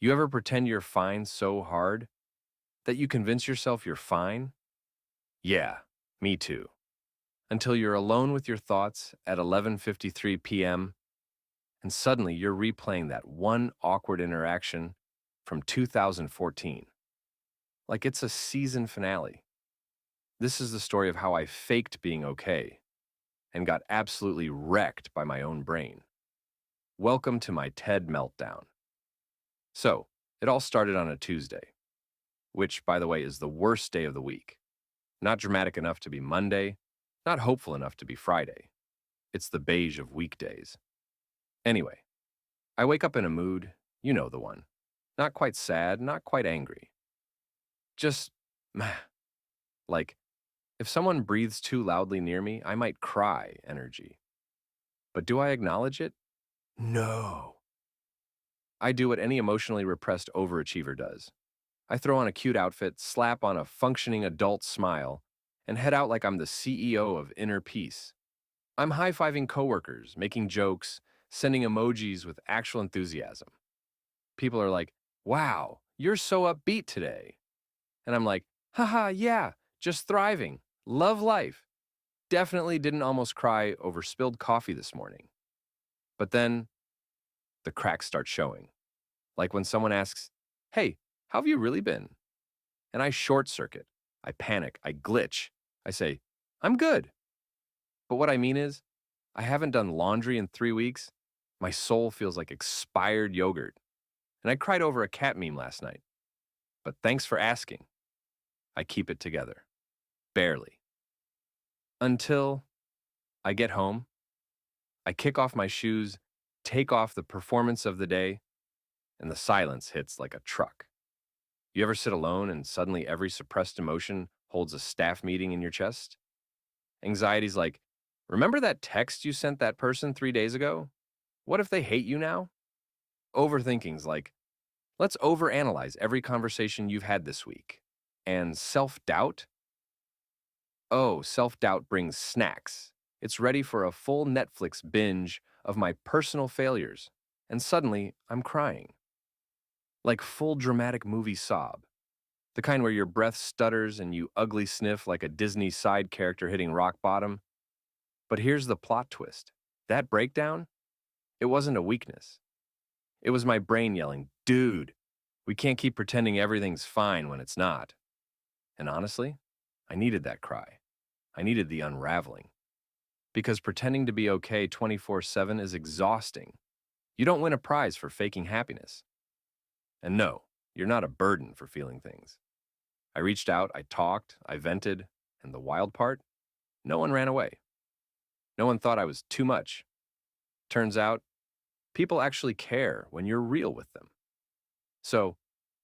You ever pretend you're fine so hard that you convince yourself you're fine? Yeah, me too. Until you're alone with your thoughts at 11:53 p.m. and suddenly you're replaying that one awkward interaction from 2014 like it's a season finale. This is the story of how I faked being okay and got absolutely wrecked by my own brain. Welcome to my TED meltdown. So, it all started on a Tuesday, which, by the way, is the worst day of the week. Not dramatic enough to be Monday, not hopeful enough to be Friday. It's the beige of weekdays. Anyway, I wake up in a mood, you know the one. Not quite sad, not quite angry. Just, meh. Like, if someone breathes too loudly near me, I might cry energy. But do I acknowledge it? No. I do what any emotionally repressed overachiever does. I throw on a cute outfit, slap on a functioning adult smile, and head out like I'm the CEO of inner peace. I'm high-fiving coworkers, making jokes, sending emojis with actual enthusiasm. People are like, wow, you're so upbeat today. And I'm like, haha, yeah, just thriving. Love life. Definitely didn't almost cry over spilled coffee this morning. But then the cracks start showing. Like when someone asks, hey, how have you really been? And I short circuit. I panic. I glitch. I say, I'm good. But what I mean is, I haven't done laundry in 3 weeks. My soul feels like expired yogurt. And I cried over a cat meme last night. But thanks for asking. I keep it together. Barely. Until I get home, I kick off my shoes, take off the performance of the day, and the silence hits like a truck. You ever sit alone and suddenly every suppressed emotion holds a staff meeting in your chest? Anxiety's like, remember that text you sent that person 3 days ago? What if they hate you now? Overthinking's like, let's overanalyze every conversation you've had this week. And self-doubt? Oh, self-doubt brings snacks. It's ready for a full Netflix binge of my personal failures. And suddenly, I'm crying. Like full dramatic movie sob. The kind where your breath stutters and you ugly sniff like a Disney side character hitting rock bottom. But here's the plot twist. That breakdown, it wasn't a weakness. It was my brain yelling, dude, we can't keep pretending everything's fine when it's not. And honestly, I needed that cry. I needed the unraveling. Because pretending to be okay 24/7 is exhausting. You don't win a prize for faking happiness. And no, you're not a burden for feeling things. I reached out, I talked, I vented, and the wild part? No one ran away. No one thought I was too much. Turns out, people actually care when you're real with them. So,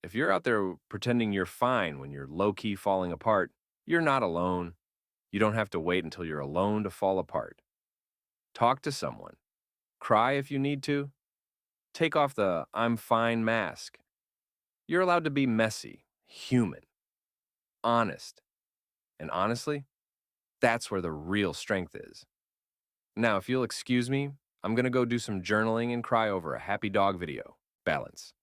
if you're out there pretending you're fine when you're low-key falling apart, you're not alone. You don't have to wait until you're alone to fall apart. Talk to someone. Cry if you need to. Take off the I'm fine mask. You're allowed to be messy, human, honest. And honestly, that's where the real strength is. Now, if you'll excuse me, I'm gonna go do some journaling and cry over a happy dog video. Balance.